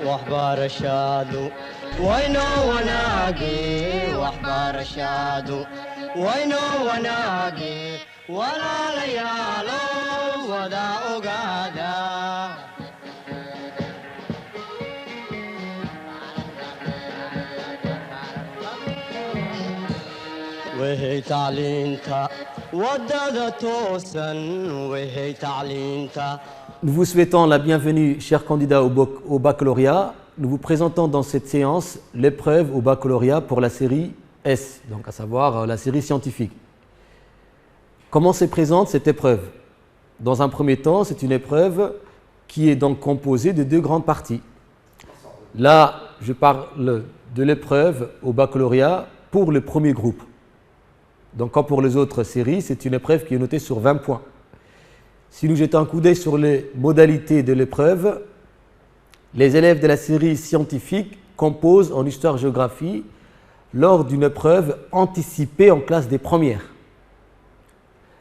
waxbarashadu waynoo wanaage waxbarashadu waynoo wanaage walaalayaalo wada ogaada وهي تعلينتا ودادا توسن وهي تعلينتا. Nous vous souhaitons la bienvenue, chers candidats au baccalauréat. Nous vous présentons dans cette séance l'épreuve au baccalauréat pour la série S, donc à savoir la série scientifique. Comment se présente cette épreuve? Dans un premier temps, c'est une épreuve qui est donc composée de deux grandes parties. Là, je parle de l'épreuve au baccalauréat pour le premier groupe. Donc, comme pour les autres séries, c'est une épreuve qui est notée sur 20 points. Si nous jetons un coup d'œil sur les modalités de l'épreuve, les élèves de la série scientifique composent en histoire-géographie lors d'une épreuve anticipée en classe des premières.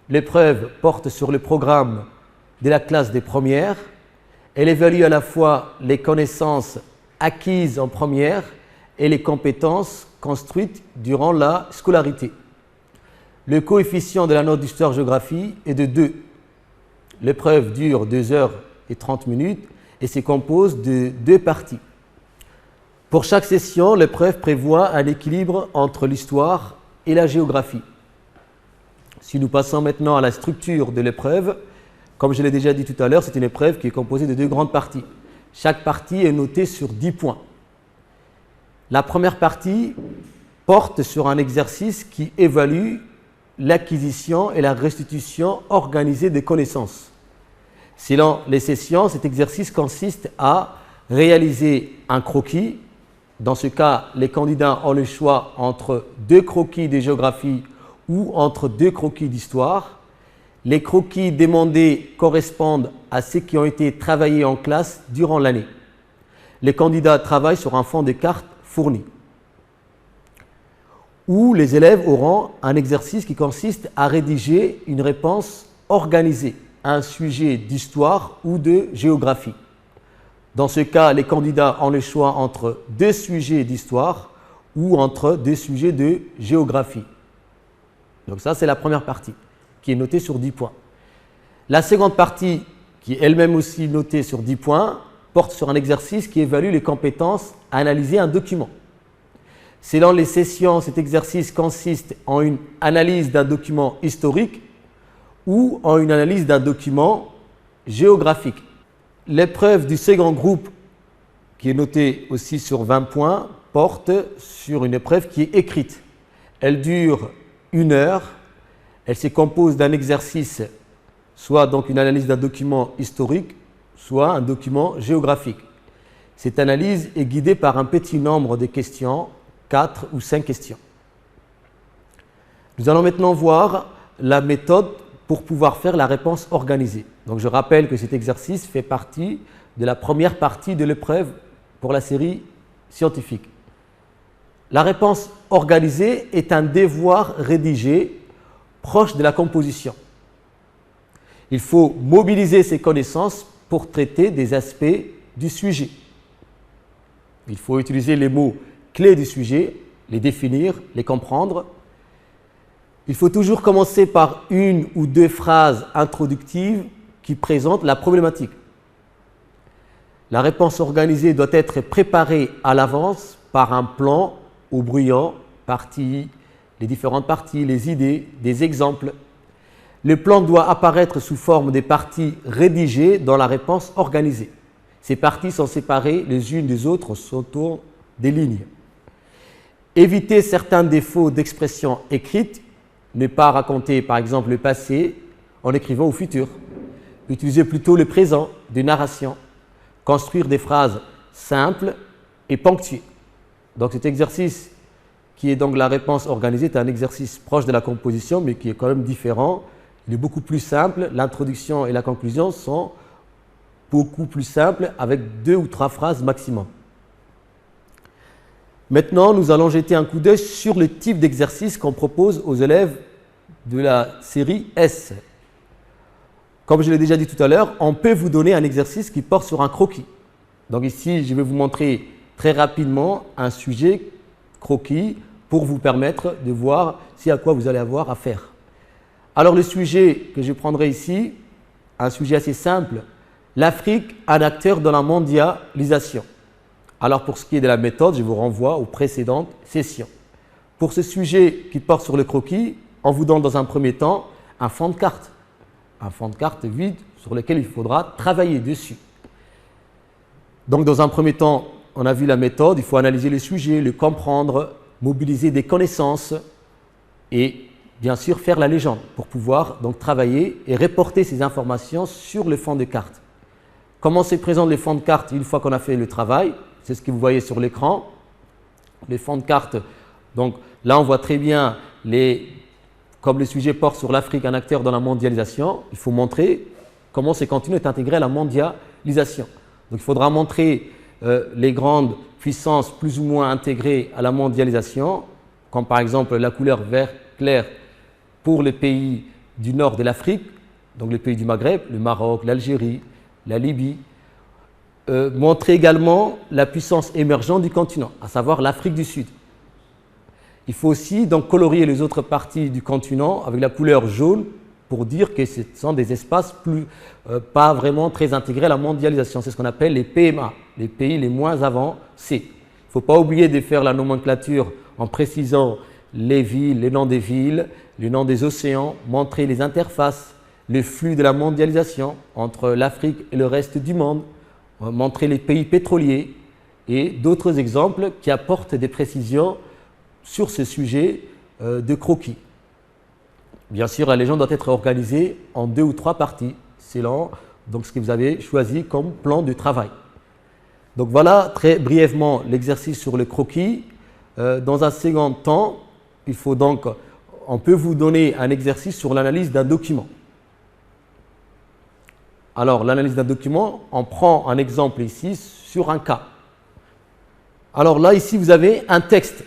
L'épreuve porte sur le programme de la classe des premières. Elle évalue à la fois les connaissances acquises en première et les compétences construites durant la scolarité. Le coefficient de la note d'histoire-géographie est de 2. L'épreuve dure 2h30 et se compose de 2 parties. Pour chaque session, l'épreuve prévoit un équilibre entre l'histoire et la géographie. Si nous passons maintenant à la structure de l'épreuve, comme je l'ai déjà dit tout à l'heure, c'est une épreuve qui est composée de 2 grandes parties. Chaque partie est notée sur 10 points. La première partie porte sur un exercice qui évalue l'acquisition et la restitution organisée des connaissances. Selon les sessions, cet exercice consiste à réaliser un croquis. Dans ce cas, les candidats ont le choix entre 2 croquis de géographie ou entre 2 croquis d'histoire. Les croquis demandés correspondent à ceux qui ont été travaillés en classe durant l'année. Les candidats travaillent sur un fond de cartes fourni. Où les élèves auront un exercice qui consiste à rédiger une réponse organisée à un sujet d'histoire ou de géographie. Dans ce cas, les candidats ont le choix entre 2 sujets d'histoire ou entre 2 sujets de géographie. Donc ça, c'est la première partie qui est notée sur 10 points. La seconde partie, qui est elle-même aussi notée sur 10 points, porte sur un exercice qui évalue les compétences à analyser un document. Selon les sessions, cet exercice consiste en une analyse d'un document historique ou en une analyse d'un document géographique. L'épreuve du second groupe, qui est notée aussi sur 20 points, porte sur une épreuve qui est écrite. Elle dure 1 heure. Elle se compose d'un exercice, soit donc une analyse d'un document historique, soit un document géographique. Cette analyse est guidée par un petit nombre de questions, 4 ou 5 questions. Nous allons maintenant voir la méthode pour pouvoir faire la réponse organisée. Donc je rappelle que cet exercice fait partie de la première partie de l'épreuve pour la série scientifique. La réponse organisée est un devoir rédigé proche de la composition. Il faut mobiliser ses connaissances pour traiter des aspects du sujet. Il faut utiliser les mots clés du sujet, les définir, les comprendre. Il faut toujours commencer par 1 ou 2 phrases introductives qui présentent la problématique. La réponse organisée doit être préparée à l'avance par un plan au brouillon, les différentes parties, les idées, des exemples. Le plan doit apparaître sous forme des parties rédigées dans la réponse organisée. Ces parties sont séparées les unes des autres autour des lignes. Éviter certains défauts d'expression écrite, ne pas raconter par exemple le passé en écrivant au futur. Utiliser plutôt le présent de narration. Construire des phrases simples et ponctuées. Donc cet exercice qui est donc la réponse organisée est un exercice proche de la composition mais qui est quand même différent. Il est beaucoup plus simple. L'introduction et la conclusion sont beaucoup plus simples avec 2 ou 3 phrases maximum. Maintenant, nous allons jeter un coup d'œil sur le type d'exercice qu'on propose aux élèves de la série S. Comme je l'ai déjà dit tout à l'heure, on peut vous donner un exercice qui porte sur un croquis. Donc ici, je vais vous montrer très rapidement un sujet croquis pour vous permettre de voir à quoi vous allez avoir à faire. Alors le sujet que je prendrai ici, un sujet assez simple, l'Afrique, un acteur dans la mondialisation. Alors pour ce qui est de la méthode, je vous renvoie aux précédentes sessions. Pour ce sujet qui porte sur le croquis, on vous donne dans un premier temps un fond de carte vide sur lequel il faudra travailler dessus. Donc dans un premier temps, on a vu la méthode, il faut analyser le sujet, le comprendre, mobiliser des connaissances et bien sûr faire la légende pour pouvoir donc travailler et reporter ces informations sur le fond de carte. Comment se présente le fond de carte une fois qu'on a fait le travail? C'est ce que vous voyez sur l'écran. Les fonds de carte, donc là on voit très bien, comme le sujet porte sur l'Afrique, un acteur dans la mondialisation, il faut montrer comment ce continent est intégré à la mondialisation. Donc il faudra montrer les grandes puissances plus ou moins intégrées à la mondialisation, comme par exemple la couleur vert clair pour les pays du nord de l'Afrique, donc les pays du Maghreb, le Maroc, l'Algérie, la Libye. Montrer également la puissance émergente du continent, à savoir l'Afrique du Sud. Il faut aussi donc colorier les autres parties du continent avec la couleur jaune pour dire que ce sont des espaces pas vraiment très intégrés à la mondialisation. C'est ce qu'on appelle les PMA, les pays les moins avancés. Il ne faut pas oublier de faire la nomenclature en précisant les villes, les noms des villes, les noms des océans, montrer les interfaces, le flux de la mondialisation entre l'Afrique et le reste du monde, montrer les pays pétroliers et d'autres exemples qui apportent des précisions sur ce sujet de croquis. Bien sûr, la légende doit être organisée en 2 ou 3 parties, selon donc, ce que vous avez choisi comme plan de travail. Donc voilà très brièvement l'exercice sur le croquis. Dans un second temps, on peut vous donner un exercice sur l'analyse d'un document. Alors, l'analyse d'un document, on prend un exemple ici sur un cas. Alors là, ici, vous avez un texte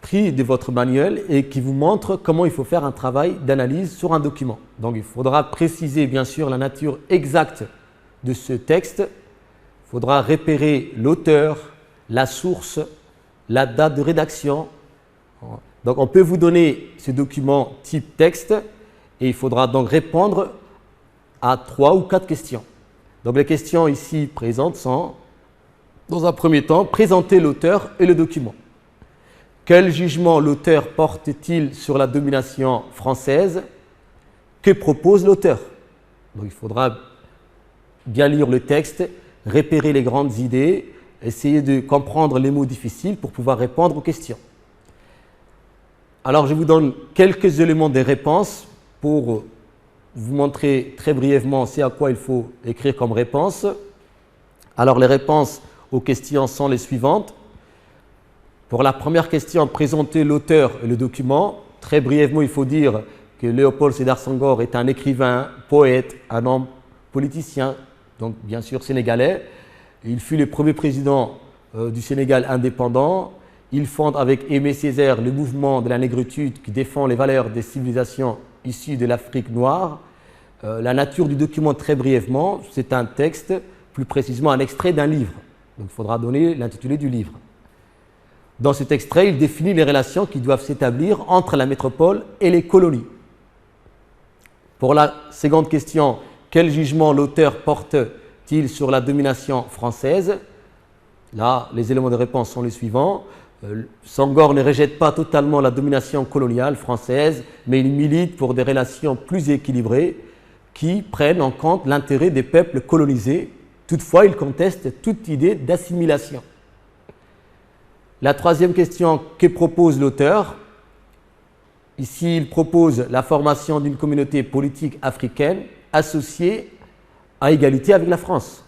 pris de votre manuel et qui vous montre comment il faut faire un travail d'analyse sur un document. Donc, il faudra préciser, bien sûr, la nature exacte de ce texte. Il faudra repérer l'auteur, la source, la date de rédaction. Donc, on peut vous donner ce document type texte et il faudra donc répondre à 3 ou 4 questions. Donc les questions ici présentes sont, dans un premier temps, présenter l'auteur et le document. Quel jugement l'auteur porte-t-il sur la domination française? Que propose l'auteur? Donc il faudra bien lire le texte, repérer les grandes idées, essayer de comprendre les mots difficiles pour pouvoir répondre aux questions. Alors je vous donne quelques éléments de réponse pour vous montrer très brièvement à quoi il faut écrire comme réponse. Alors les réponses aux questions sont les suivantes. Pour la première question, présenter l'auteur et le document. Très brièvement, il faut dire que Léopold Sédar Senghor est un écrivain, poète, un homme politicien, donc bien sûr sénégalais. Il fut le premier président du Sénégal indépendant. Il fonde avec Aimé Césaire le mouvement de la négritude qui défend les valeurs des civilisations issues de l'Afrique noire. La nature du document, très brièvement, c'est un texte, plus précisément un extrait d'un livre. Donc il faudra donner l'intitulé du livre. Dans cet extrait, il définit les relations qui doivent s'établir entre la métropole et les colonies. Pour la seconde question, quel jugement l'auteur porte-t-il sur la domination française? Là, les éléments de réponse sont les suivants. Senghor ne rejette pas totalement la domination coloniale française, mais il milite pour des relations plus équilibrées qui prennent en compte l'intérêt des peuples colonisés. Toutefois, il conteste toute idée d'assimilation. La troisième question, que propose l'auteur? Ici, il propose la formation d'une communauté politique africaine associée à égalité avec la France.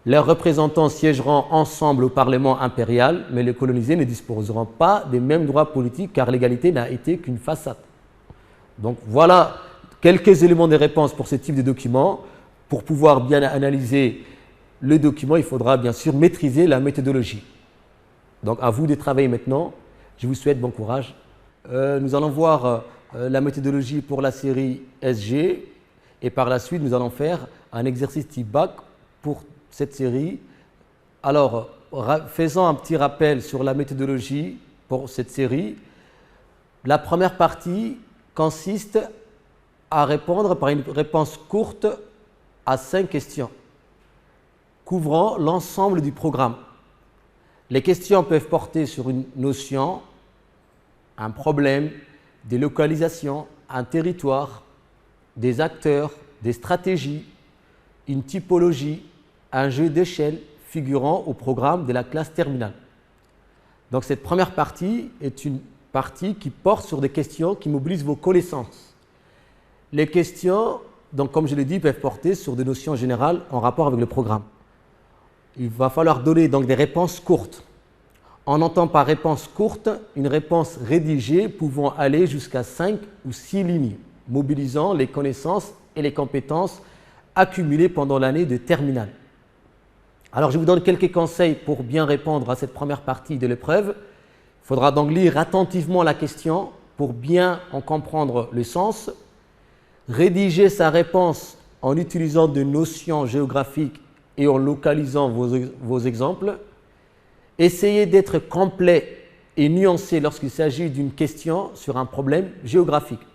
Leurs représentants siégeront ensemble au Parlement impérial, mais les colonisés ne disposeront pas des mêmes droits politiques car l'égalité n'a été qu'une façade. Donc voilà quelques éléments de réponse pour ce type de document. Pour pouvoir bien analyser le document, il faudra bien sûr maîtriser la méthodologie. Donc à vous de travailler maintenant. Je vous souhaite bon courage. Nous allons voir la méthodologie pour la série SG et par la suite nous allons faire un exercice type bac pour cette série. Alors, faisons un petit rappel sur la méthodologie pour cette série. La première partie consiste à répondre par une réponse courte à 5 questions, couvrant l'ensemble du programme. Les questions peuvent porter sur une notion, un problème, des localisations, un territoire, des acteurs, des stratégies, une typologie, un jeu d'échelle figurant au programme de la classe terminale. Donc cette première partie est une partie qui porte sur des questions qui mobilisent vos connaissances. Les questions, donc comme je l'ai dit, peuvent porter sur des notions générales en rapport avec le programme. Il va falloir donner donc des réponses courtes. On entend par réponse courte une réponse rédigée pouvant aller jusqu'à 5 ou 6 lignes, mobilisant les connaissances et les compétences accumulées pendant l'année de terminale. Alors je vous donne quelques conseils pour bien répondre à cette première partie de l'épreuve. Il faudra donc lire attentivement la question pour bien en comprendre le sens, rédiger sa réponse en utilisant des notions géographiques et en localisant vos exemples, essayez d'être complet et nuancé lorsqu'il s'agit d'une question sur un problème géographique.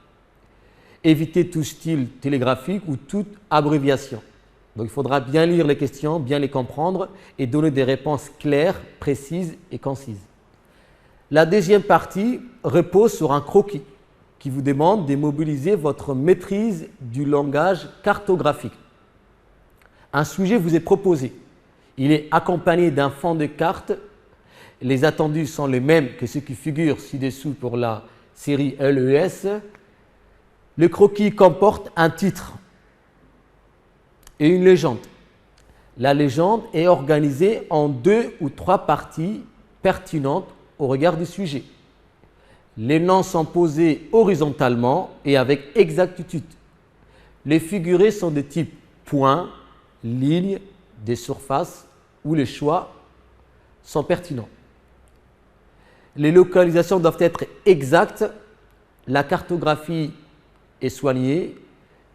Évitez tout style télégraphique ou toute abréviation. Donc il faudra bien lire les questions, bien les comprendre et donner des réponses claires, précises et concises. La deuxième partie repose sur un croquis qui vous demande de mobiliser votre maîtrise du langage cartographique. Un sujet vous est proposé. Il est accompagné d'un fond de carte. Les attendus sont les mêmes que ceux qui figurent ci-dessous pour la série LES. Le croquis comporte un titre et une légende. La légende est organisée en 2 ou 3 parties pertinentes au regard du sujet. Les noms sont posés horizontalement et avec exactitude. Les figurés sont de type point, ligne, des surfaces où les choix sont pertinents. Les localisations doivent être exactes, la cartographie est soignée,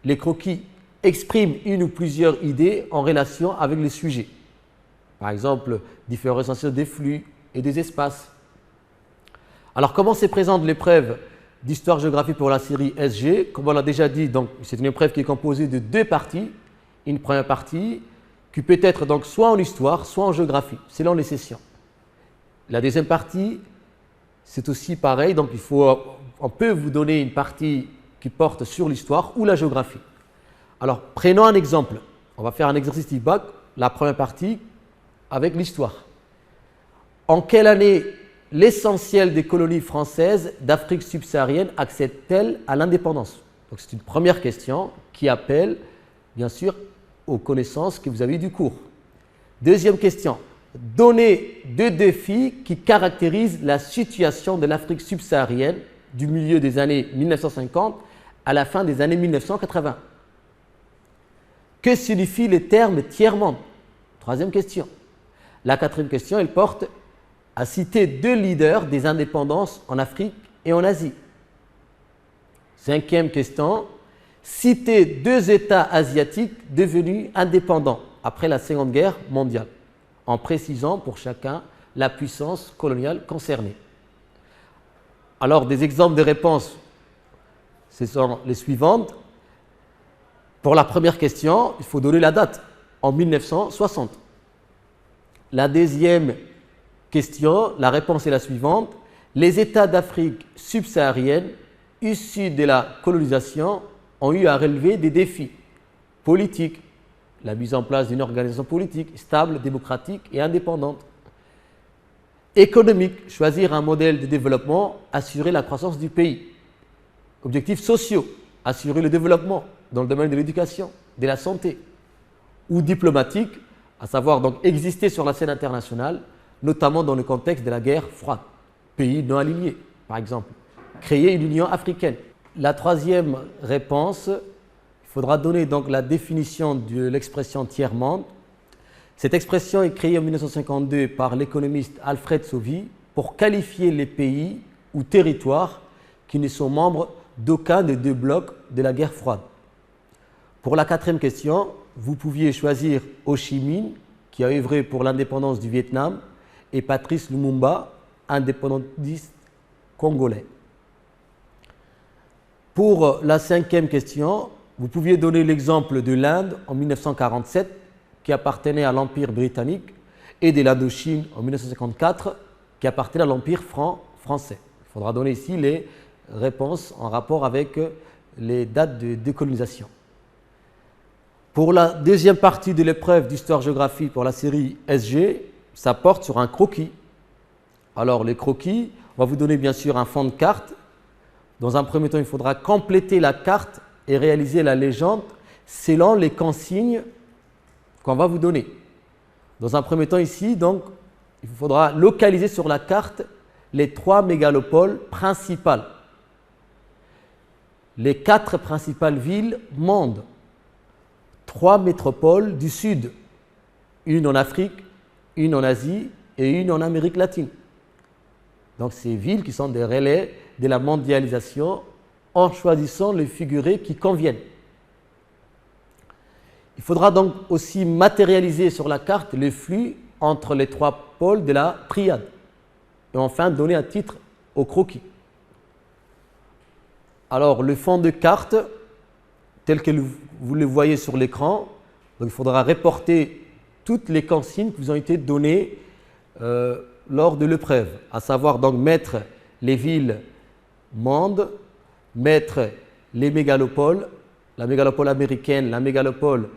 les croquis expriment une ou plusieurs idées en relation avec les sujets. Par exemple, différenciation des flux et des espaces. Alors, comment se présente l'épreuve d'histoire-géographie pour la série SG? Comme on l'a déjà dit, c'est une épreuve qui est composée de 2 parties. Une première partie qui peut être donc soit en histoire, soit en géographie, selon les sessions. La deuxième partie, c'est aussi pareil, donc on peut vous donner une partie qui porte sur l'histoire ou la géographie. Alors, prenons un exemple. On va faire un exercice type bac, la première partie avec l'histoire. En quelle année l'essentiel des colonies françaises d'Afrique subsaharienne accède-t-elle à l'indépendance? Donc, c'est une première question qui appelle, bien sûr, aux connaissances que vous avez du cours. Deuxième question. Donnez 2 défis qui caractérisent la situation de l'Afrique subsaharienne du milieu des années 1950 à la fin des années 1980. Que signifie le terme tiers-monde? Troisième question. La quatrième question, elle porte à citer 2 leaders des indépendances en Afrique et en Asie. Cinquième question. Citer 2 États asiatiques devenus indépendants après la Seconde Guerre mondiale, en précisant pour chacun la puissance coloniale concernée. Alors, des exemples de réponses, ce sont les suivantes. Pour la première question, il faut donner la date, en 1960. La deuxième question, la réponse est la suivante. Les États d'Afrique subsaharienne issus de la colonisation ont eu à relever des défis politiques, la mise en place d'une organisation politique stable, démocratique et indépendante. Économique, choisir un modèle de développement, assurer la croissance du pays. Objectifs sociaux, assurer le développement dans le domaine de l'éducation, de la santé. Ou diplomatique, à savoir donc exister sur la scène internationale, notamment dans le contexte de la guerre froide. Pays non alignés, par exemple. Créer une Union africaine. La troisième réponse, il faudra donner donc la définition de l'expression tiers-monde. Cette expression est créée en 1952 par l'économiste Alfred Sauvy pour qualifier les pays ou territoires qui ne sont membres d'aucun des 2 blocs de la guerre froide. Pour la quatrième question, vous pouviez choisir Ho Chi Minh, qui a œuvré pour l'indépendance du Vietnam, et Patrice Lumumba, indépendantiste congolais. Pour la 5e question, vous pouviez donner l'exemple de l'Inde en 1947, qui appartenait à l'Empire britannique, et de l'Indochine en 1954, qui appartenait à l'Empire français. Il faudra donner ici les réponses en rapport avec les dates de décolonisation. Pour la deuxième partie de l'épreuve d'histoire-géographie pour la série SG, ça porte sur un croquis. Alors, les croquis, on va vous donner bien sûr un fond de carte. Dans un premier temps, il faudra compléter la carte et réaliser la légende selon les consignes qu'on va vous donner. Dans un premier temps ici, donc, il faudra localiser sur la carte les 3 mégalopoles principales, les 4 principales villes mondes, 3 métropoles du Sud, une en Afrique, une en Asie et une en Amérique latine. Donc ces villes qui sont des relais de la mondialisation en choisissant les figurés qui conviennent. Il faudra donc aussi matérialiser sur la carte le flux entre les 3 pôles de la triade et enfin donner un titre au croquis. Alors le fond de carte, tel que vous le voyez sur l'écran, il faudra reporter toutes les consignes qui vous ont été données lors de l'épreuve, à savoir donc mettre les villes mondes, mettre les mégalopoles, la mégalopole américaine, la mégalopole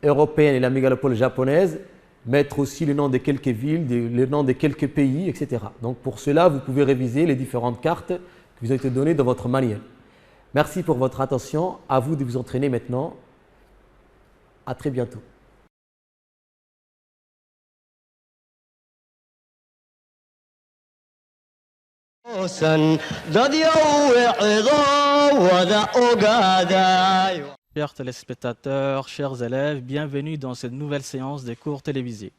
européenne et la mégalopole japonaise, mettre aussi le nom de quelques villes, le nom de quelques pays, etc. Donc pour cela, vous pouvez réviser les différentes cartes qui vous ont été données dans votre manuel. Merci pour votre attention. À vous de vous entraîner maintenant. À très bientôt. Chers téléspectateurs, chers élèves, bienvenue dans cette nouvelle séance des cours télévisés.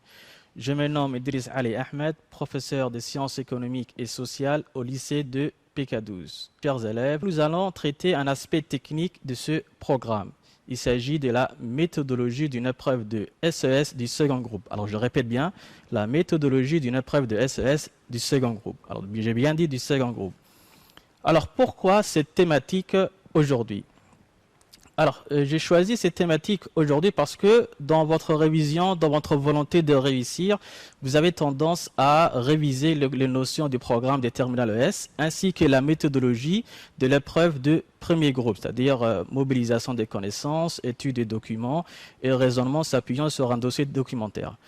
Je me nomme Idriss Ali Ahmed, professeur de sciences économiques et sociales au lycée de PK12. Chers élèves, nous allons traiter un aspect technique de ce programme. Il s'agit de la méthodologie d'une épreuve de SES du second groupe. Alors je répète bien, la méthodologie d'une épreuve de SES du second groupe. Alors j'ai bien dit du second groupe. Alors pourquoi cette thématique aujourd'hui? Alors, j'ai choisi cette thématique aujourd'hui parce que dans votre révision, dans votre volonté de réussir, vous avez tendance à réviser les notions du programme des terminales ES ainsi que la méthodologie de l'épreuve de premier groupe, c'est-à-dire mobilisation des connaissances, étude des documents et raisonnement s'appuyant sur un dossier documentaire.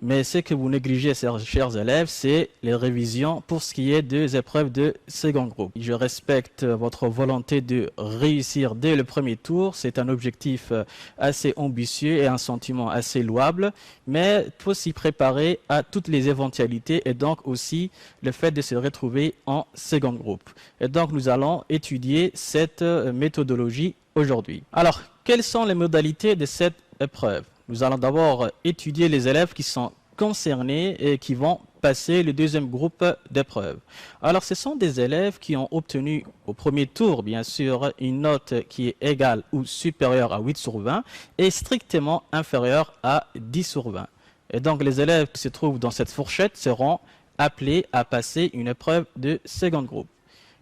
Mais ce que vous négligez, chers élèves, c'est les révisions pour ce qui est des épreuves de second groupe. Je respecte votre volonté de réussir dès le premier tour. C'est un objectif assez ambitieux et un sentiment assez louable. Mais il faut s'y préparer à toutes les éventualités et donc aussi le fait de se retrouver en second groupe. Et donc nous allons étudier cette méthodologie aujourd'hui. Alors, quelles sont les modalités de cette épreuve? Nous allons d'abord étudier les élèves qui sont concernés et qui vont passer le deuxième groupe d'épreuves. Alors, ce sont des élèves qui ont obtenu au premier tour, bien sûr, une note qui est égale ou supérieure à 8 sur 20 et strictement inférieure à 10 sur 20. Et donc, les élèves qui se trouvent dans cette fourchette seront appelés à passer une épreuve de second groupe.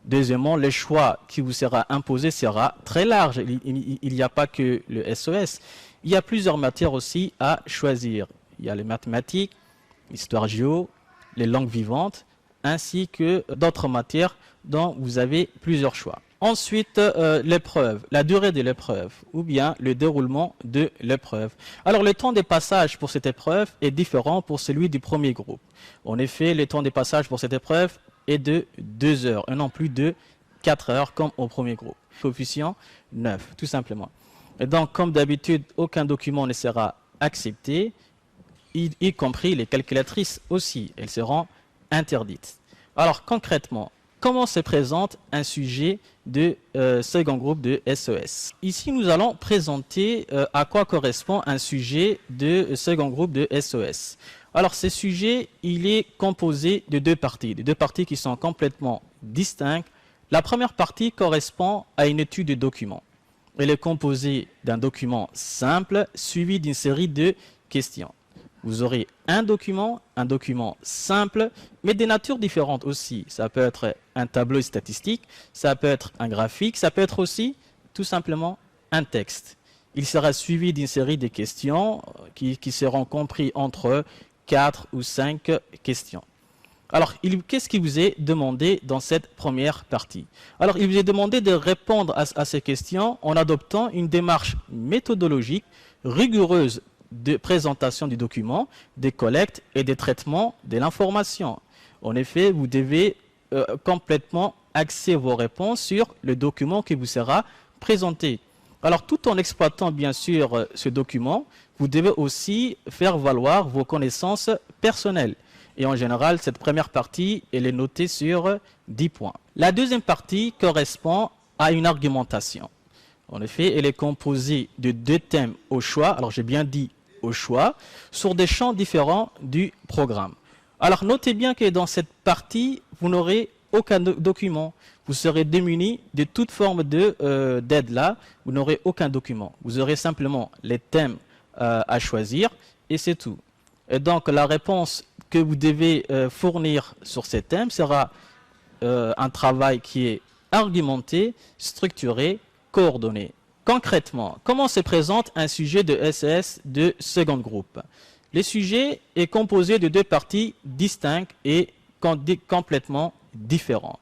Deuxièmement, le choix qui vous sera imposé sera très large. Il n'y a pas que le SES. Il y a plusieurs matières aussi à choisir. Il y a les mathématiques, l'histoire géo, les langues vivantes, ainsi que d'autres matières dont vous avez plusieurs choix. Ensuite, l'épreuve, la durée de l'épreuve ou bien le déroulement de l'épreuve. Alors, le temps de passage pour cette épreuve est différent pour celui du premier groupe. En effet, le temps de passage pour cette épreuve est de 2 heures et non plus de 4 heures comme au premier groupe. Coefficient 9, tout simplement. Et donc, comme d'habitude, aucun document ne sera accepté, y compris les calculatrices aussi. Elles seront interdites. Alors, concrètement, comment se présente un sujet de second groupe de SES? Ici, nous allons présenter à quoi correspond un sujet de second groupe de SES. Alors, ce sujet, il est composé de 2 parties, qui sont complètement distinctes. La première partie correspond à une étude de documents. Elle est composée d'un document simple suivi d'une série de questions. Vous aurez un document simple, mais des natures différentes aussi. Ça peut être un tableau statistique, ça peut être un graphique, ça peut être aussi tout simplement un texte. Il sera suivi d'une série de questions qui seront comprises entre 4 ou 5 questions. Alors, qu'est-ce qui vous est demandé dans cette première partie? Alors, il vous est demandé de répondre à ces questions en adoptant une démarche méthodologique rigoureuse de présentation du document, des collectes et des traitements de l'information. En effet, vous devez complètement axer vos réponses sur le document qui vous sera présenté. Alors, tout en exploitant bien sûr ce document, vous devez aussi faire valoir vos connaissances personnelles. Et en général, cette première partie, elle est notée sur 10 points. La deuxième partie correspond à une argumentation. En effet, elle est composée de 2 thèmes au choix, alors j'ai bien dit au choix, sur des champs différents du programme. Alors notez bien que dans cette partie, vous n'aurez aucun document. Vous serez démunis de toute forme d'aide là, vous n'aurez aucun document. Vous aurez simplement les thèmes à choisir et c'est tout. Et donc la réponse que vous devez fournir sur ces thèmes sera un travail qui est argumenté, structuré, coordonné. Concrètement, comment se présente un sujet de SS de second groupe? Le sujet est composé de 2 parties distinctes et complètement différentes.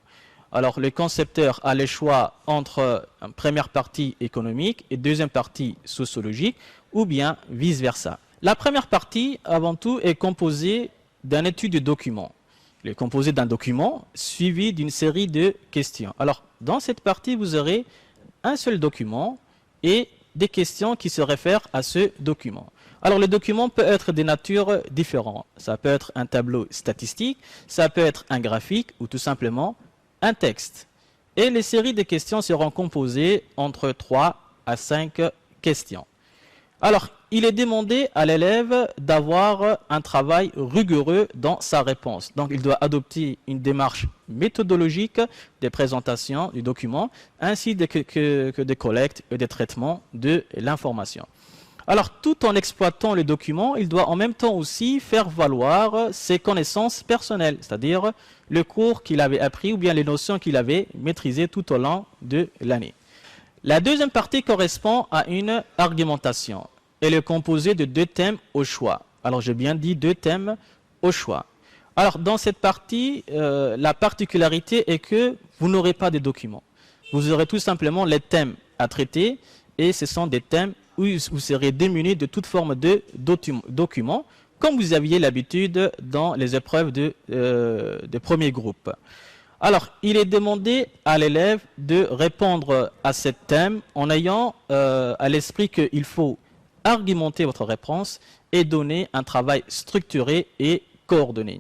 Alors, le concepteur a le choix entre une première partie économique et deuxième partie sociologique, ou bien vice-versa. La première partie, avant tout, est composée d'une étude de document. Il est composé d'un document suivi d'une série de questions. Alors, dans cette partie, vous aurez un seul document et des questions qui se réfèrent à ce document. Alors, le document peut être de nature différente. Ça peut être un tableau statistique, ça peut être un graphique ou tout simplement un texte. Et les séries de questions seront composées entre 3 à 5 questions. Alors, il est demandé à l'élève d'avoir un travail rigoureux dans sa réponse. Donc, il doit adopter une démarche méthodologique de présentation du document, ainsi que des collectes et des traitements de l'information. Alors, tout en exploitant le document, il doit en même temps aussi faire valoir ses connaissances personnelles, c'est-à-dire le cours qu'il avait appris ou bien les notions qu'il avait maîtrisées tout au long de l'année. La deuxième partie correspond à une argumentation. Elle est composée de 2 thèmes au choix. Alors, j'ai bien dit 2 thèmes au choix. Alors, dans cette partie, la particularité est que vous n'aurez pas de documents. Vous aurez tout simplement les thèmes à traiter et ce sont des thèmes où vous serez démunis de toute forme de documents, comme vous aviez l'habitude dans les épreuves de premier groupe. Alors, il est demandé à l'élève de répondre à ce thème en ayant à l'esprit qu'il faut argumenter votre réponse et donner un travail structuré et coordonné.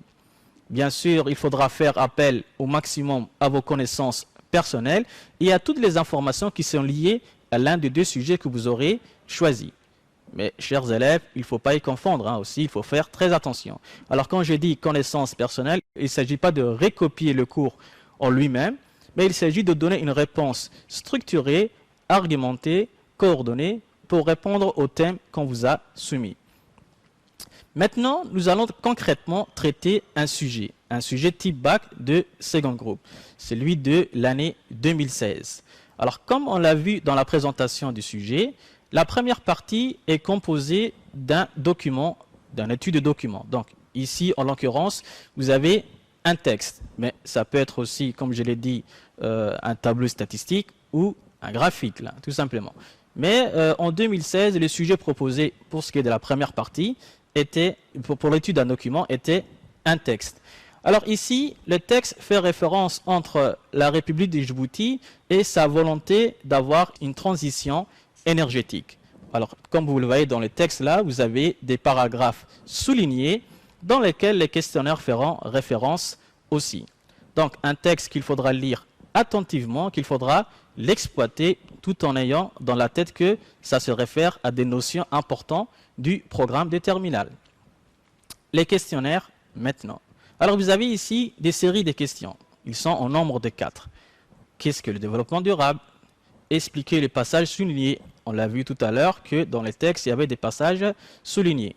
Bien sûr, il faudra faire appel au maximum à vos connaissances personnelles et à toutes les informations qui sont liées à l'un des 2 sujets que vous aurez choisis. Mais, chers élèves, il ne faut pas y confondre aussi, il faut faire très attention. Alors, quand je dis connaissances personnelles, il ne s'agit pas de recopier le cours en lui-même, mais il s'agit de donner une réponse structurée, argumentée, coordonnée, pour répondre au thème qu'on vous a soumis. Maintenant, nous allons concrètement traiter un sujet type bac de second groupe, celui de l'année 2016. Alors, comme on l'a vu dans la présentation du sujet, la première partie est composée d'un document, d'une étude de document. Donc, ici, en l'occurrence, vous avez un texte, mais ça peut être aussi, comme je l'ai dit, un tableau statistique ou un graphique, là, tout simplement. Mais en 2016, le sujet proposé pour ce qui est de la première partie, pour l'étude d'un document, était un texte. Alors ici, le texte fait référence entre la République de Djibouti et sa volonté d'avoir une transition énergétique. Alors, comme vous le voyez dans le texte là, vous avez des paragraphes soulignés dans lesquels les questionnaires feront référence aussi. Donc, un texte qu'il faudra lire attentivement, qu'il faudra l'exploiter tout en ayant dans la tête que ça se réfère à des notions importantes du programme de terminale. Les questionnaires maintenant. Alors vous avez ici des séries de questions. Ils sont au nombre de 4. Qu'est-ce que le développement durable? expliquer les passages soulignés. On l'a vu tout à l'heure que dans les textes, il y avait des passages soulignés.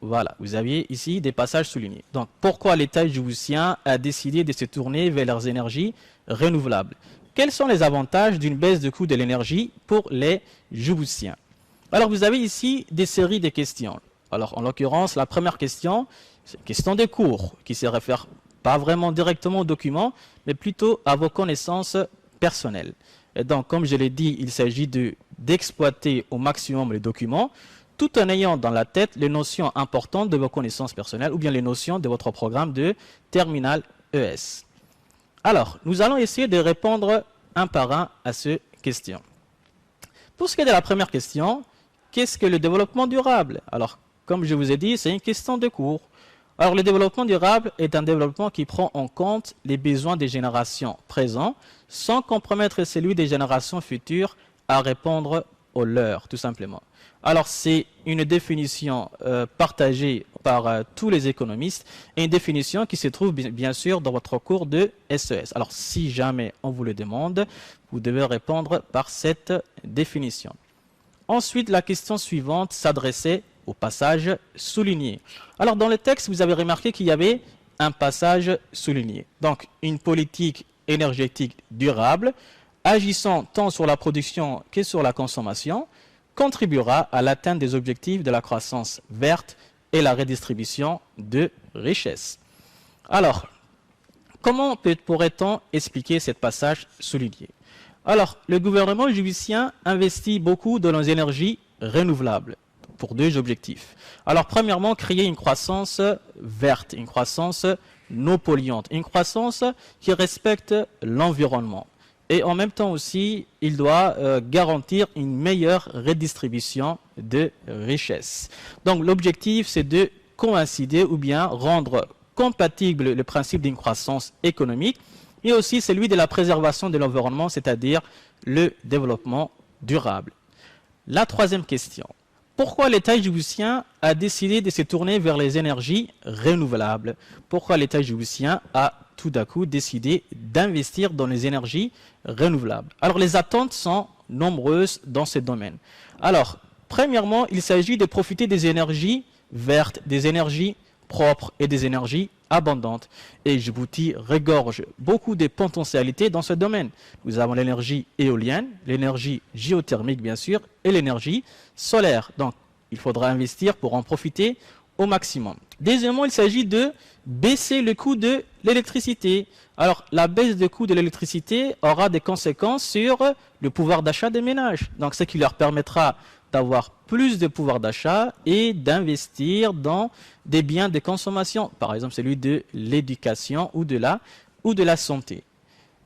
Voilà, vous aviez ici des passages soulignés. Donc, pourquoi l'État djiboutien a décidé de se tourner vers leurs énergies renouvelables? Quels sont les avantages d'une baisse de coût de l'énergie pour les Djiboutiens? Alors, vous avez ici des séries de questions. Alors, en l'occurrence, la première question, c'est une question de cours, qui se réfère pas vraiment directement au document, mais plutôt à vos connaissances personnelles. Et donc, comme je l'ai dit, il s'agit d'exploiter au maximum les documents, tout en ayant dans la tête les notions importantes de vos connaissances personnelles ou bien les notions de votre programme de terminal ES. Alors, nous allons essayer de répondre un par un à ces questions. Pour ce qui est de la première question, qu'est-ce que le développement durable? Alors, comme je vous ai dit, c'est une question de cours. Alors, le développement durable est un développement qui prend en compte les besoins des générations présentes sans compromettre celui des générations futures à répondre aux leurs, tout simplement. Alors, c'est une définition partagée par tous les économistes et une définition qui se trouve bien sûr dans votre cours de SES. Alors, si jamais on vous le demande, vous devez répondre par cette définition. Ensuite, la question suivante s'adressait au passage souligné. Alors, dans le texte, vous avez remarqué qu'il y avait un passage souligné. Donc, une politique énergétique durable, agissant tant sur la production que sur la consommation, contribuera à l'atteinte des objectifs de la croissance verte et la redistribution de richesses. Alors, comment pourrait-on expliquer ce passage souligné? Alors, le gouvernement djiboutien investit beaucoup dans les énergies renouvelables pour deux objectifs. Alors, premièrement, créer une croissance verte, une croissance non polluante, une croissance qui respecte l'environnement. Et en même temps aussi, il doit garantir une meilleure redistribution de richesses. Donc l'objectif, c'est de coïncider ou bien rendre compatible le principe d'une croissance économique et aussi celui de la préservation de l'environnement, c'est-à-dire le développement durable. La troisième question. Pourquoi l'État djiboutien a décidé de se tourner vers les énergies renouvelables? Pourquoi l'État djiboutien a tout d'un coup décidé d'investir dans les énergies renouvelables? Alors, les attentes sont nombreuses dans ce domaine. Alors, premièrement, il s'agit de profiter des énergies vertes, des énergies propres et des énergies abondantes. Et Djibouti regorge beaucoup de potentialités dans ce domaine. Nous avons l'énergie éolienne, l'énergie géothermique bien sûr, et l'énergie solaire. Donc, il faudra investir pour en profiter au maximum. Deuxièmement, il s'agit de baisser le coût de l'électricité. Alors, la baisse du coût de l'électricité aura des conséquences sur le pouvoir d'achat des ménages. Donc, ce qui leur permettra d'avoir plus de pouvoir d'achat et d'investir dans des biens de consommation, par exemple celui de l'éducation ou de la santé.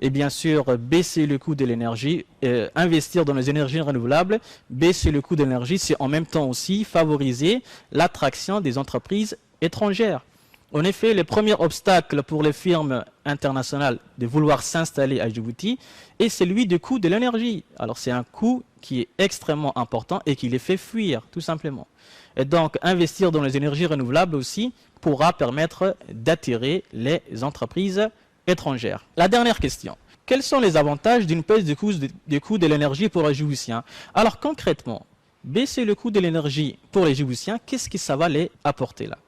Et bien sûr, baisser le coût de l'énergie, investir dans les énergies renouvelables, baisser le coût de l'énergie, c'est en même temps aussi favoriser l'attraction des entreprises étrangères. En effet, le premier obstacle pour les firmes internationales de vouloir s'installer à Djibouti est celui du coût de l'énergie. Alors c'est un coût qui est extrêmement important et qui les fait fuir, tout simplement. Et donc, investir dans les énergies renouvelables aussi pourra permettre d'attirer les entreprises étrangères. La dernière question. Quels sont les avantages d'une baisse du coût de l'énergie pour les Djiboutiens? Alors concrètement, baisser le coût de l'énergie pour les Djiboutiens, qu'est-ce que ça va les apporter là?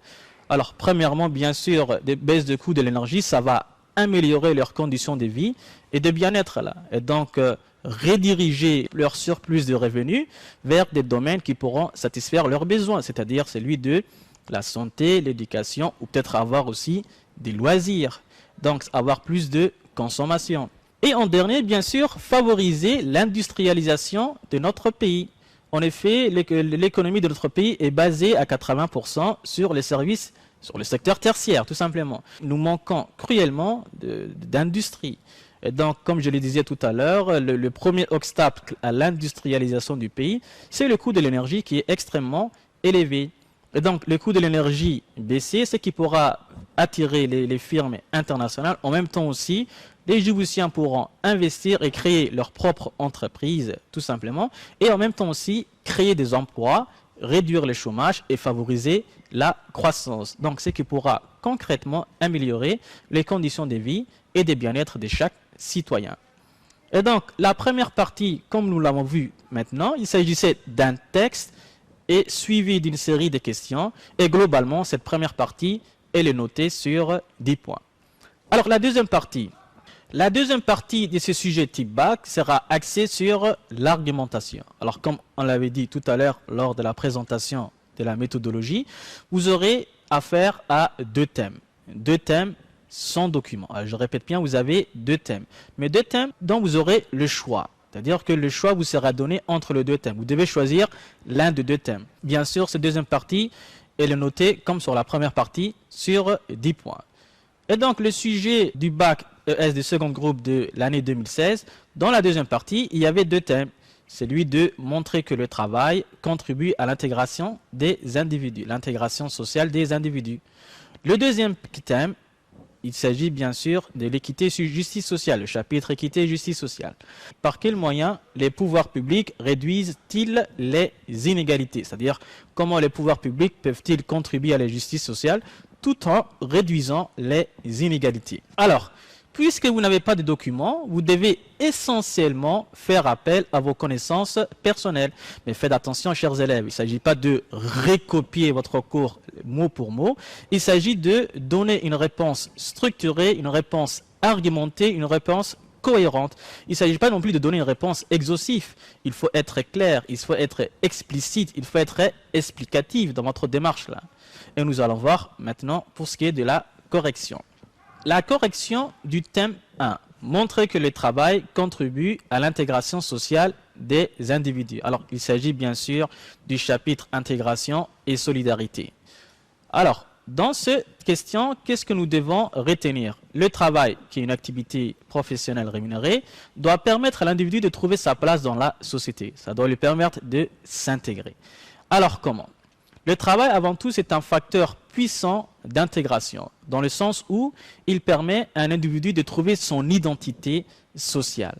Alors, premièrement, bien sûr, des baisses de coût de l'énergie, ça va améliorer leurs conditions de vie et de bien-être là. Et donc, rediriger leur surplus de revenus vers des domaines qui pourront satisfaire leurs besoins, c'est-à-dire celui de la santé, l'éducation ou peut-être avoir aussi des loisirs. Donc, avoir plus de consommation. Et en dernier, bien sûr, favoriser l'industrialisation de notre pays. En effet, l'économie de notre pays est basée à 80% sur les services, sur le secteur tertiaire, tout simplement. Nous manquons cruellement d'industrie. Et donc, comme je le disais tout à l'heure, le premier obstacle à l'industrialisation du pays, c'est le coût de l'énergie qui est extrêmement élevé. Et donc, le coût de l'énergie baissé, ce qui pourra attirer les firmes internationales. En même temps aussi, les Djiboutiens pourront investir et créer leur propre entreprise, tout simplement. Et en même temps aussi, créer des emplois, réduire le chômage et favoriser la croissance. Donc, ce qui pourra concrètement améliorer les conditions de vie et de bien-être de chaque citoyen. Et donc, la première partie, comme nous l'avons vu maintenant, il s'agissait d'un texte et suivi d'une série de questions. Et globalement, cette première partie, elle est notée sur 10 points. Alors, la deuxième partie de ce sujet type bac sera axée sur l'argumentation. Alors, comme on l'avait dit tout à l'heure lors de la présentation de la méthodologie, vous aurez affaire à deux thèmes. Deux thèmes sans document. Alors, je répète bien, vous avez deux thèmes. Mais deux thèmes dont vous aurez le choix. C'est-à-dire que le choix vous sera donné entre les deux thèmes. Vous devez choisir l'un des deux thèmes. Bien sûr, cette deuxième partie, elle est notée comme sur la première partie sur 10 points. Et donc, le sujet du bac ES du second groupe de l'année 2016, dans la deuxième partie, il y avait deux thèmes. Celui de montrer que le travail contribue à l'intégration des individus, l'intégration sociale des individus. Le deuxième thème, il s'agit bien sûr de l'équité et justice sociale, le chapitre équité et justice sociale. Par quels moyens les pouvoirs publics réduisent-ils les inégalités? C'est-à-dire, comment les pouvoirs publics peuvent-ils contribuer à la justice sociale tout en réduisant les inégalités? Alors, puisque vous n'avez pas de documents, vous devez essentiellement faire appel à vos connaissances personnelles. Mais faites attention, chers élèves, il ne s'agit pas de recopier votre cours mot pour mot. Il s'agit de donner une réponse structurée, une réponse argumentée, une réponse cohérente. Il ne s'agit pas non plus de donner une réponse exhaustive. Il faut être clair, il faut être explicite, il faut être explicatif dans votre démarche là. Et nous allons voir maintenant pour ce qui est de la correction. La correction du thème 1. Montrer que le travail contribue à l'intégration sociale des individus. Alors, il s'agit bien sûr du chapitre intégration et solidarité. Alors, dans cette question, qu'est-ce que nous devons retenir? Le travail, qui est une activité professionnelle rémunérée, doit permettre à l'individu de trouver sa place dans la société. Ça doit lui permettre de s'intégrer. Alors, comment? Le travail, avant tout, c'est un facteur puissant d'intégration, dans le sens où il permet à un individu de trouver son identité sociale.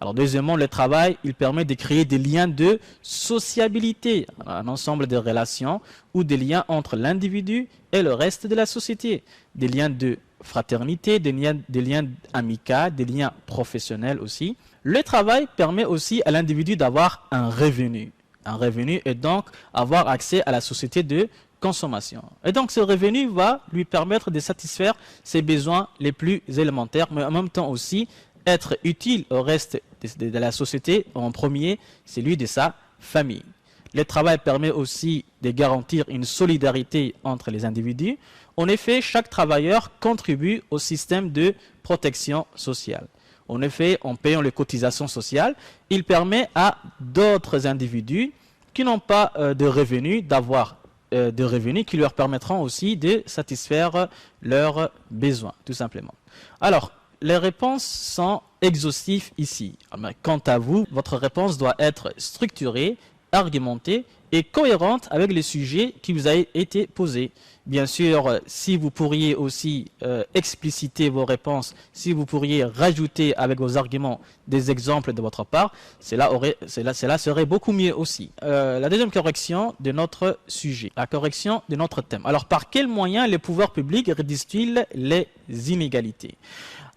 Alors, deuxièmement, le travail, il permet de créer des liens de sociabilité, un ensemble de relations ou des liens entre l'individu et le reste de la société, des liens de fraternité, des liens amicaux, des liens professionnels aussi. Le travail permet aussi à l'individu d'avoir un revenu et donc avoir accès à la société de consommation. Et donc ce revenu va lui permettre de satisfaire ses besoins les plus élémentaires, mais en même temps aussi être utile au reste de la société, en premier, celui de sa famille. Le travail permet aussi de garantir une solidarité entre les individus. En effet, chaque travailleur contribue au système de protection sociale. En effet, en payant les cotisations sociales, il permet à d'autres individus qui n'ont pas de revenus d'avoir des revenus qui leur permettront aussi de satisfaire leurs besoins, tout simplement. Alors, les réponses sont exhaustives ici. Quant à vous, votre réponse doit être structurée, argumentée et cohérente avec les sujets qui vous a été posés. Bien sûr, si vous pourriez aussi expliciter vos réponses, si vous pourriez rajouter avec vos arguments des exemples de votre part, cela serait beaucoup mieux aussi. La deuxième correction de notre sujet, la correction de notre thème. Alors, par quels moyens les pouvoirs publics réduisent-ils les inégalités?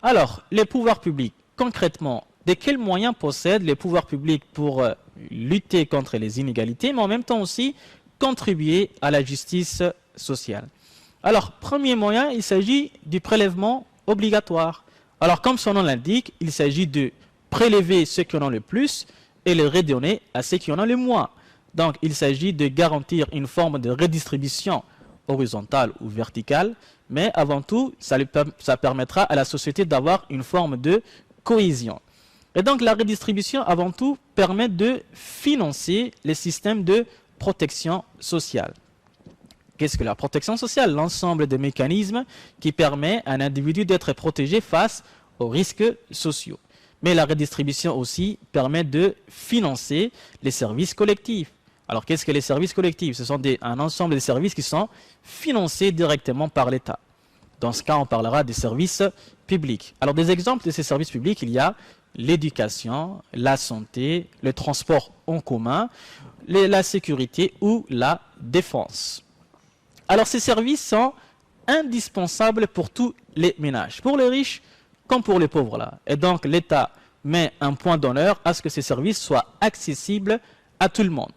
Alors, les pouvoirs publics, concrètement, de quels moyens possèdent les pouvoirs publics pour lutter contre les inégalités, mais en même temps aussi contribuer à la justice sociale? Alors, premier moyen, il s'agit du prélèvement obligatoire. Alors, comme son nom l'indique, il s'agit de prélever ceux qui en ont le plus et le redonner à ceux qui en ont le moins. Donc, il s'agit de garantir une forme de redistribution horizontale ou verticale, mais avant tout, ça permettra à la société d'avoir une forme de cohésion. Et donc, la redistribution, avant tout, permet de financer les systèmes de protection sociale. Qu'est-ce que la protection sociale? L'ensemble des mécanismes qui permet à un individu d'être protégé face aux risques sociaux. Mais la redistribution aussi permet de financer les services collectifs. Alors, qu'est-ce que les services collectifs? Ce sont un ensemble de services qui sont financés directement par l'État. Dans ce cas, on parlera des services publics. Alors, des exemples de ces services publics, il y a l'éducation, la santé, le transport en commun, la sécurité ou la défense. Alors, ces services sont indispensables pour tous les ménages, pour les riches comme pour les pauvres là. Et donc, l'État met un point d'honneur à ce que ces services soient accessibles à tout le monde.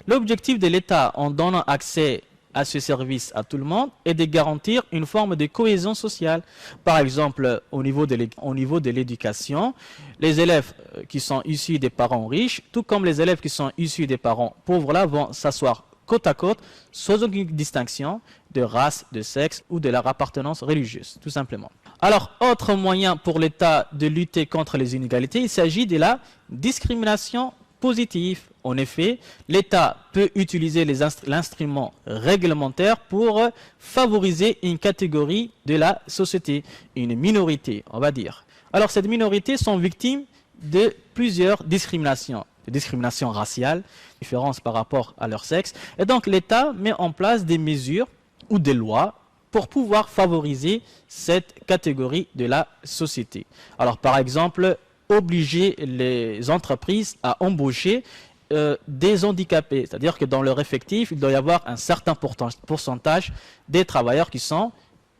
L'objectif de l'État en donnant accès à ce service à tout le monde est de garantir une forme de cohésion sociale. Par exemple, au niveau de l'éducation, les élèves qui sont issus des parents riches, tout comme les élèves qui sont issus des parents pauvres, là, vont s'asseoir côte à côte, sans aucune distinction de race, de sexe ou de leur appartenance religieuse, tout simplement. Alors, autre moyen pour l'État de lutter contre les inégalités, il s'agit de la discrimination positive. En effet, l'État peut utiliser l'instrument réglementaire pour favoriser une catégorie de la société, une minorité, on va dire. Alors, cette minorité sont victimes de plusieurs discriminations. De discrimination raciale, différence par rapport à leur sexe. Et donc l'État met en place des mesures ou des lois pour pouvoir favoriser cette catégorie de la société. Alors par exemple, obliger les entreprises à embaucher des handicapés. C'est-à-dire que dans leur effectif, il doit y avoir un certain pourcentage des travailleurs qui sont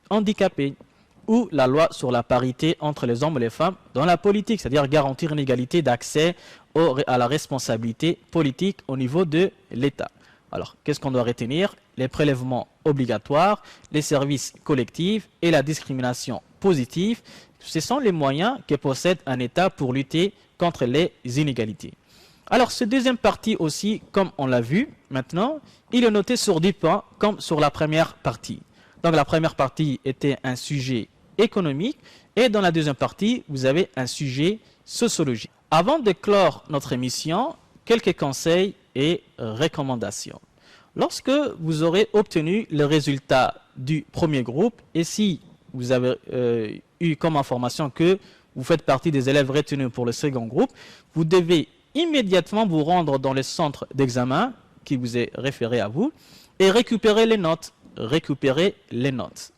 handicapés. Ou la loi sur la parité entre les hommes et les femmes dans la politique, c'est-à-dire garantir une égalité d'accès à la responsabilité politique au niveau de l'État. Alors, qu'est-ce qu'on doit retenir? Les prélèvements obligatoires, les services collectifs et la discrimination positive, ce sont les moyens que possède un État pour lutter contre les inégalités. Alors, ce deuxième partie aussi, comme on l'a vu maintenant, il est noté sur 10 points comme sur la première partie. Donc, la première partie était un sujet économique et dans la deuxième partie, vous avez un sujet sociologique. Avant de clore notre émission, quelques conseils et recommandations. Lorsque vous aurez obtenu le résultat du premier groupe et si vous avez eu comme information que vous faites partie des élèves retenus pour le second groupe, vous devez immédiatement vous rendre dans le centre d'examen qui vous est référé à vous et récupérer les notes.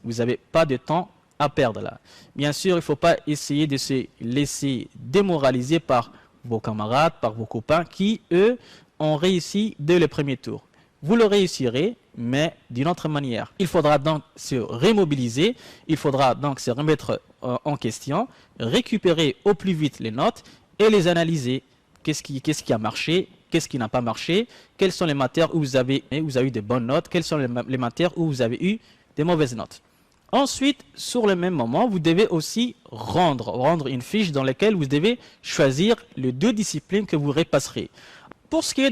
Vous n'avez pas de temps à perdre là. Bien sûr, il ne faut pas essayer de se laisser démoraliser par vos camarades, par vos copains qui, eux, ont réussi dès le premier tour. Vous le réussirez, mais d'une autre manière. Il faudra donc se remobiliser, il faudra donc se remettre en question, récupérer au plus vite les notes et les analyser. Qu'est-ce qui a marché? Qu'est-ce qui n'a pas marché? Quelles sont les matières où vous avez eu de bonnes notes? Quelles sont les matières où vous avez eu des mauvaises notes? Ensuite, sur le même moment, vous devez aussi rendre une fiche dans laquelle vous devez choisir les 2 disciplines que vous repasserez. Pour ce qui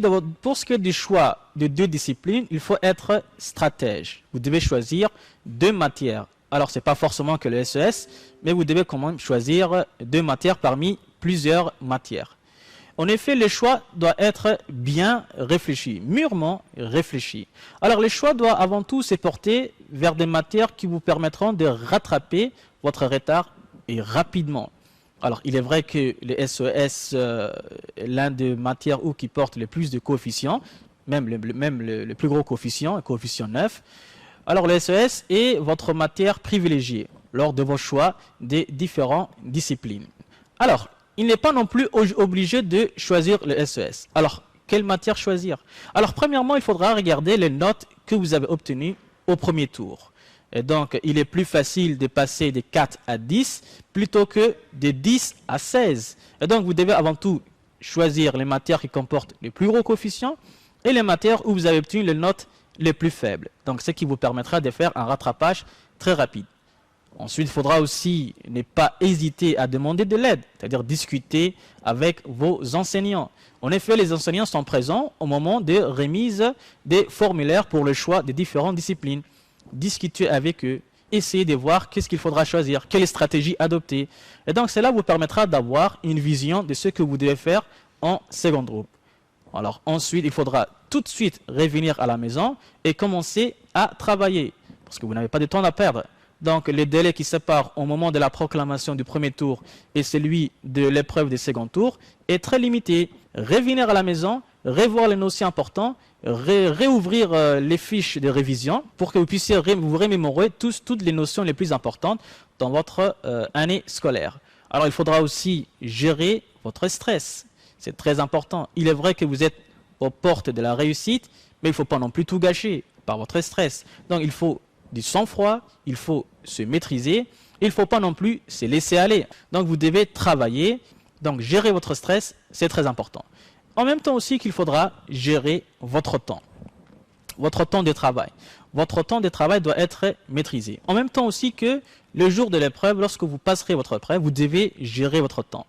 est du choix de 2 disciplines, il faut être stratège. Vous devez choisir 2 matières. Alors, ce n'est pas forcément que le SES, mais vous devez quand même choisir 2 matières parmi plusieurs matières. En effet, le choix doit être bien réfléchi, mûrement réfléchi. Alors, le choix doit avant tout se porter vers des matières qui vous permettront de rattraper votre retard et rapidement. Alors, il est vrai que le SES est l'un des matières qui porte le plus de coefficients, même le plus gros coefficient, le coefficient 9. Alors, le SES est votre matière privilégiée lors de vos choix des différentes disciplines. Alors, il n'est pas non plus obligé de choisir le SES. Alors, quelle matière choisir? Alors, premièrement, il faudra regarder les notes que vous avez obtenues au premier tour. Et donc, il est plus facile de passer de 4 à 10 plutôt que de 10 à 16. Et donc, vous devez avant tout choisir les matières qui comportent les plus gros coefficients et les matières où vous avez obtenu les notes les plus faibles. Donc, ce qui vous permettra de faire un rattrapage très rapide. Ensuite, il faudra aussi ne pas hésiter à demander de l'aide, c'est-à-dire discuter avec vos enseignants. En effet, les enseignants sont présents au moment de remise des formulaires pour le choix des différentes disciplines. Discutez avec eux, essayez de voir qu'est-ce qu'il faudra choisir, quelle stratégie adopter. Et donc, cela vous permettra d'avoir une vision de ce que vous devez faire en second groupe. Alors ensuite, il faudra tout de suite revenir à la maison et commencer à travailler, parce que vous n'avez pas de temps à perdre. Donc, le délai qui sépare au moment de la proclamation du premier tour et celui de l'épreuve du second tour est très limité. Revenir à la maison, revoir les notions importantes, réouvrir les fiches de révision pour que vous puissiez vous remémorer toutes les notions les plus importantes dans votre année scolaire. Alors, il faudra aussi gérer votre stress. C'est très important. Il est vrai que vous êtes aux portes de la réussite, mais il ne faut pas non plus tout gâcher par votre stress. Donc, il faut du sang-froid, il faut se maîtriser, il ne faut pas non plus se laisser aller. Donc vous devez travailler Donc gérer votre stress, c'est très important. En même temps aussi qu'il faudra gérer votre temps de travail. Votre temps de travail doit être maîtrisé. En même temps aussi que le jour de l'épreuve, lorsque vous passerez votre épreuve, vous devez gérer votre temps.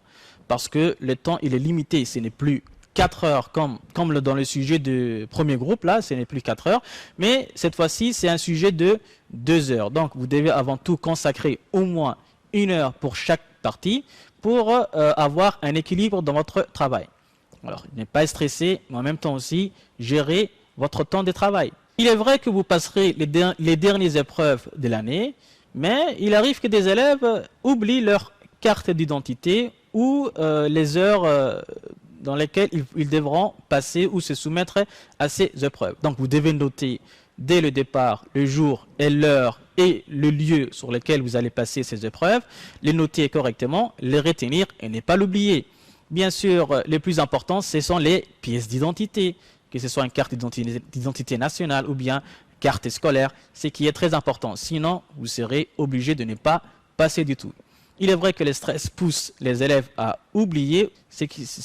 Parce que le temps, il est limité. Ce n'est plus 4 heures comme dans le sujet du premier groupe, là, ce n'est plus 4 heures. Mais cette fois-ci, c'est un sujet de 2 heures. Donc, vous devez avant tout consacrer au moins 1 heure pour chaque partie pour avoir un équilibre dans votre travail. Alors, ne pas être stressé, mais en même temps aussi, gérer votre temps de travail. Il est vrai que vous passerez les dernières épreuves de l'année, mais il arrive que des élèves oublient leur carte d'identité ou les heures dans lesquelles ils devront passer ou se soumettre à ces épreuves. Donc vous devez noter dès le départ le jour et l'heure et le lieu sur lequel vous allez passer ces épreuves, les noter correctement, les retenir et ne pas l'oublier. Bien sûr, les plus importants, ce sont les pièces d'identité, que ce soit une carte d'identité nationale ou bien carte scolaire, ce qui est très important. Sinon, vous serez obligé de ne pas passer du tout. Il est vrai que le stress pousse les élèves à oublier.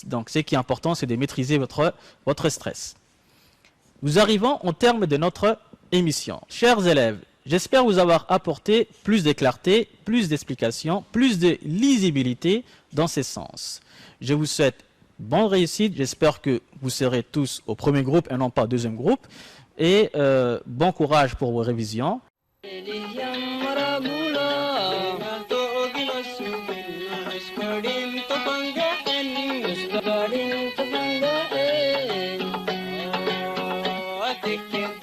Donc, ce qui est important, c'est de maîtriser votre stress. Nous arrivons au terme de notre émission. Chers élèves, j'espère vous avoir apporté plus de clarté, plus d'explications, plus de lisibilité dans ces sens. Je vous souhaite bonne réussite. J'espère que vous serez tous au premier groupe et non pas au deuxième groupe. Et bon courage pour vos révisions. Take care.